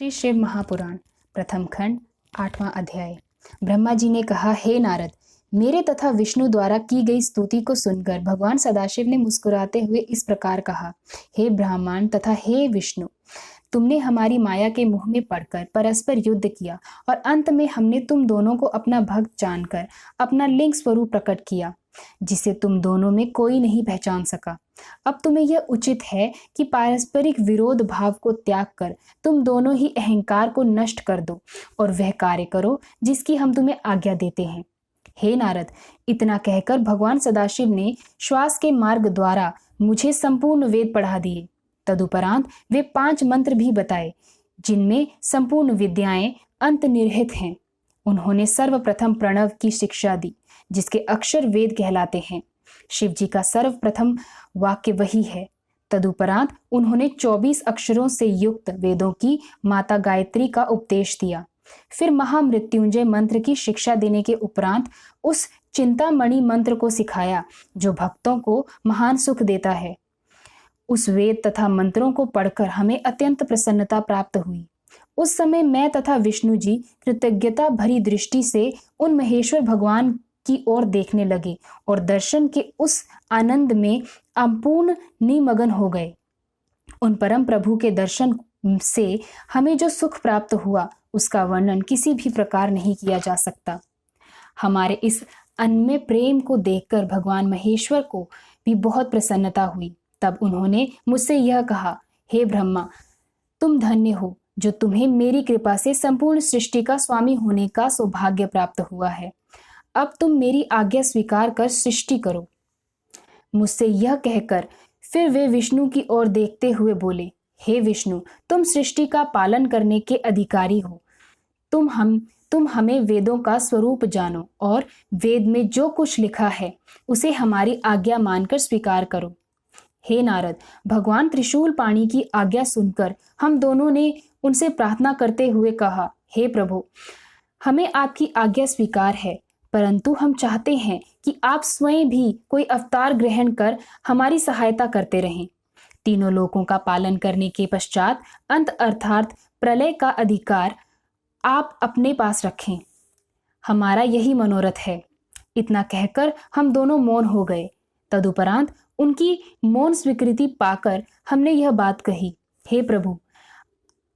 श्री शिव महापुराण प्रथम खंड 8वां अध्याय। ब्रह्मा जी ने कहा, हे नारद, मेरे तथा विष्णु द्वारा की गई स्तुति को सुनकर भगवान सदाशिव ने मुस्कुराते हुए इस प्रकार कहा, हे ब्राह्मण तथा हे विष्णु, तुमने हमारी माया के मुंह में पड़कर परस्पर युद्ध किया और अंत में हमने तुम दोनों को अपना भक्त जानकर अपना लिंग स्वरूप प्रकट किया, जिसे तुम दोनों में कोई नहीं पहचान सका। अब तुम्हें यह उचित है कि पारस्परिक विरोध भाव को त्याग कर तुम दोनों ही अहंकार को नष्ट कर दो और वह कार्य करो जिसकी हम तुम्हें आज्ञा देते हैं। हे नारद, इतना कहकर भगवान सदाशिव ने श्वास के मार्ग द्वारा मुझे संपूर्ण वेद पढ़ा दिए। तदुपरांत वे 5 मंत्र भी बताए, जिनमें संपूर्ण विद्याएं अंतर्निहित हैं। उन्होंने सर्वप्रथम प्रणव की शिक्षा दी, जिसके अक्षर वेद कहलाते हैं। शिव जी का सर्वप्रथम वाक्य वही है। तदुपरांत उन्होंने 24 अक्षरों से युक्त वेदों की माता गायत्री का उपदेश दिया। फिर महामृत्युंजय मंत्र की शिक्षा देने के उपरांत उस चिंतामणि मंत्र को सिखाया, जो भक्तों को महान सुख देता है। उस वेद तथा मंत्रों को पढ़कर हमें अत्यंत प्रसन्नता प्राप्त हुई। उस समय मैं तथा विष्णु जी कृतज्ञता भरी दृष्टि से उन महेश्वर भगवान की ओर देखने लगे और दर्शन के उस आनंद में अपूर्ण निमग्न हो गए। उन परम प्रभु के दर्शन से हमें जो सुख प्राप्त हुआ, उसका वर्णन किसी भी प्रकार नहीं किया जा सकता। हमारे इस अनन्य प्रेम को देखकर भगवान महेश्वर को भी बहुत प्रसन्नता हुई। तब उन्होंने मुझसे यह कहा, हे ब्रह्मा, तुम धन्य हो जो तुम्हें मेरी कृपा से संपूर्ण सृष्टि का स्वामी होने का सौभाग्य प्राप्त हुआ है। अब तुम मेरी आज्ञा स्वीकार कर सृष्टि करो। मुझसे यह कहकर फिर वे विष्णु की ओर देखते हुए बोले, हे विष्णु, तुम सृष्टि का पालन करने के अधिकारी हो। तुम हमें वेदों का स्वरूप जानो और वेद में जो कुछ लिखा है उसे हमारी आज्ञा मानकर स्वीकार करो। हे नारद, भगवान त्रिशूल पाणि की आज्ञा सुनकर हम दोनों ने उनसे प्रार्थना करते हुए कहा, हे प्रभु, हमें आपकी आज्ञा स्वीकार है, परंतु हम चाहते हैं कि आप स्वयं भी कोई अवतार ग्रहण कर हमारी सहायता करते रहें। तीनों लोकों का पालन करने के पश्चात अंत अर्थात प्रलय का अधिकार आप अपने पास रखें। हमारा यही मनोरथ है। इतना कहकर हम दोनों मौन हो गए। तदुपरांत उनकी मौन स्वीकृति पाकर हमने यह बात कही, हे प्रभु,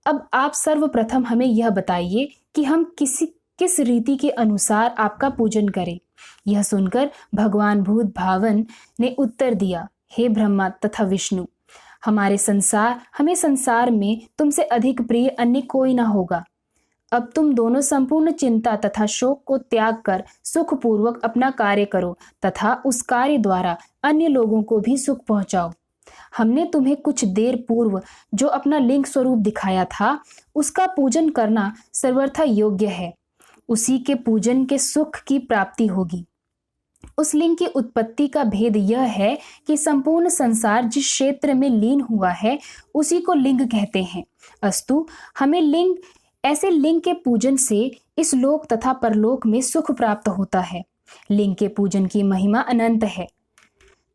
अब आप सर्वप्रथम हमें यह बताइए कि हम किस रीति के अनुसार आपका पूजन करें। यह सुनकर भगवान भूत भावन ने उत्तर दिया, हे ब्रह्मा तथा विष्णु, हमें संसार में तुमसे अधिक प्रिय अन्य कोई ना होगा। अब तुम दोनों संपूर्ण चिंता तथा शोक को त्याग कर सुखपूर्वक अपना कार्य करो तथा उस कार्य द्वारा अन्य लोगों को भी सुख पहुंचाओ। हमने तुम्हें कुछ देर पूर्व जो अपना लिंग स्वरूप दिखाया था, उसका पूजन करना सर्वथा योग्य है। उसी के पूजन के सुख की प्राप्ति होगी। उस लिंग की उत्पत्ति का भेद यह है कि संपूर्ण संसार जिस क्षेत्र में लीन हुआ है उसी को लिंग कहते हैं। अस्तु, हमें ऐसे लिंग के पूजन से इस लोक तथा परलोक में सुख प्राप्त होता है। लिंग के पूजन की महिमा अनंत है।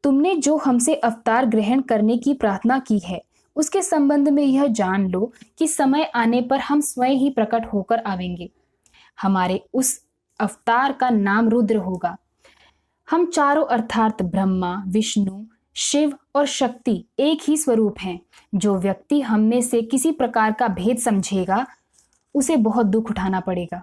तुमने जो हमसे अवतार ग्रहण करने की प्रार्थना की है, उसके संबंध में यह जान लो कि समय आने पर हम स्वयं ही प्रकट होकर आवेंगे। हमारे उस अवतार का नाम रुद्र होगा। हम चारों अर्थात ब्रह्मा, विष्णु, शिव और शक्ति एक ही स्वरूप हैं। जो व्यक्ति हम में से किसी प्रकार का भेद समझेगा, उसे बहुत दुख उठाना पड़ेगा।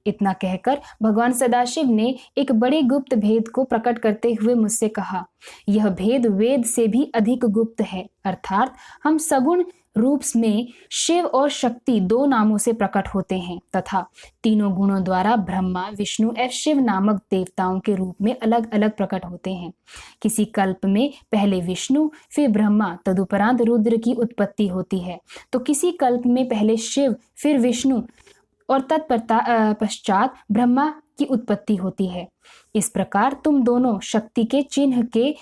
इतना कहकर भगवान सदाशिव ने एक बड़े गुप्त भेद को प्रकट करते हुए मुझसे कहा, यह भेद वेद से भी अधिक गुप्त है, अर्थात हम सगुण रूप में शिव और शक्ति 2 नामों से प्रकट होते हैं तथा तीनों गुणों द्वारा ब्रह्मा, विष्णु और शिव नामक देवताओं के रूप में अलग अलग प्रकट होते हैं। किसी कल्प में पहले विष्णु, फिर ब्रह्मा, तदुपरांत रुद्र की उत्पत्ति होती है, तो किसी कल्प में पहले शिव, फिर विष्णु और तत्पश्चात ब्रह्मा की उत्पत्ति होती है। इस प्रकार तुम दोनों शक्ति के चिन्ह के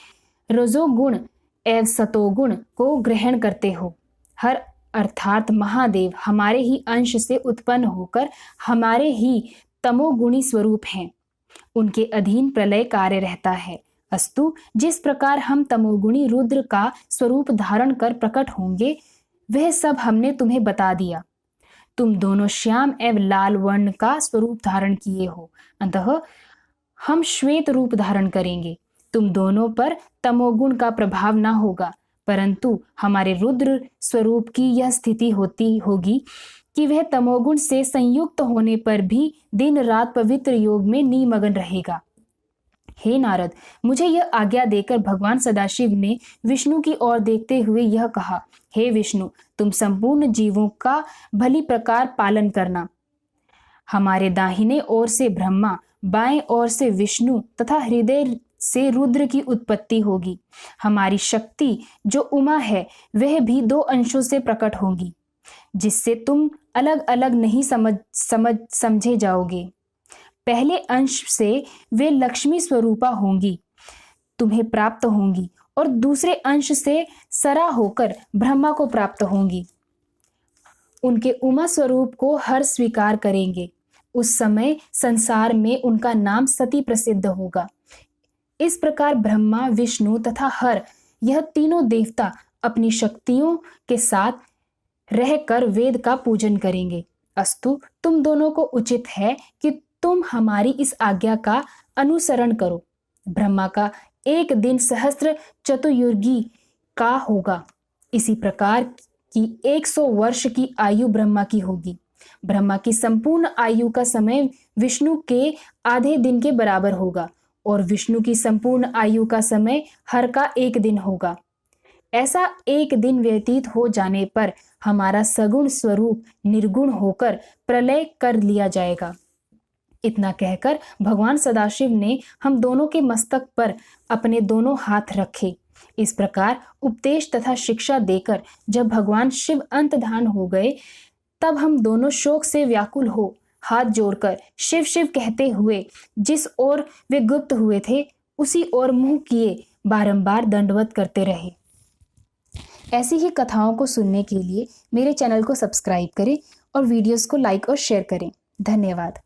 रजोगुण एवं सतोगुण को ग्रहण करते हो। हर अर्थात महादेव हमारे ही अंश से उत्पन्न होकर हमारे ही तमोगुणी स्वरूप हैं। उनके अधीन प्रलय कार्य रहता है। अस्तु, जिस प्रकार हम तमोगुणी रुद्र का स्वरूप धारण कर प्रकट होंगे, वह सब हमने तुम्हें बता दिया। तुम दोनों श्याम एवं लाल वर्ण का स्वरूप धारण किए हो, अतः हम श्वेत रूप धारण करेंगे। तुम दोनों पर तमोगुण का प्रभाव न होगा, परंतु हमारे रुद्र स्वरूप की यह स्थिति होगी कि वह तमोगुण से संयुक्त होने पर भी दिन रात पवित्र योग में निमग्न रहेगा। हे नारद, मुझे यह आज्ञा देकर भगवान सदाशिव ने विष्णु की ओर देखते हुए यह कहा, हे विष्णु, तुम संपूर्ण जीवों का भली प्रकार पालन करना। हमारे दाहिने ओर से ब्रह्मा, बाएं ओर से विष्णु तथा हृदय से रुद्र की उत्पत्ति होगी। हमारी शक्ति जो उमा है वह भी 2 अंशों से प्रकट होगी, जिससे तुम अलग अलग नहीं समझे जाओगे। पहले अंश से वे लक्ष्मी स्वरूपा होंगी, तुम्हें प्राप्त होंगी, और दूसरे अंश से सरा होकर ब्रह्मा को प्राप्त होंगी। उनके उमा स्वरूप को हर स्वीकार करेंगे। उस समय संसार में उनका नाम सती प्रसिद्ध होगा। इस प्रकार ब्रह्मा, विष्णु तथा हर, यह तीनों देवता अपनी शक्तियों के साथ रहकर वेद का पूजन करेंगे। अस्तु, तुम दोनों को उचित है कि तुम हमारी इस आज्ञा का अनुसरण करो। ब्रह्मा का एक दिन सहस्त्र चतुर्युगी का होगा। इसी प्रकार की 100 वर्ष की आयु ब्रह्मा की होगी। ब्रह्मा की संपूर्ण आयु का समय विष्णु के आधे दिन के बराबर होगा, और विष्णु की संपूर्ण आयु का समय हर का 1 दिन होगा। ऐसा 1 दिन व्यतीत हो जाने पर हमारा सगुण स्वरूप निर्गुण होकर प्रलय कर लिया जाएगा। इतना कहकर भगवान सदाशिव ने हम दोनों के मस्तक पर अपने दोनों हाथ रखे। इस प्रकार उपदेश तथा शिक्षा देकर जब भगवान शिव अंतर्धान हो गए, तब हम दोनों शोक से व्याकुल हो हाथ जोड़कर शिव शिव कहते हुए जिस ओर वे गुप्त हुए थे उसी ओर मुंह किए बारंबार दंडवत करते रहे। ऐसी ही कथाओं को सुनने के लिए मेरे चैनल को सब्सक्राइब करें और वीडियोस को लाइक और शेयर करें। धन्यवाद।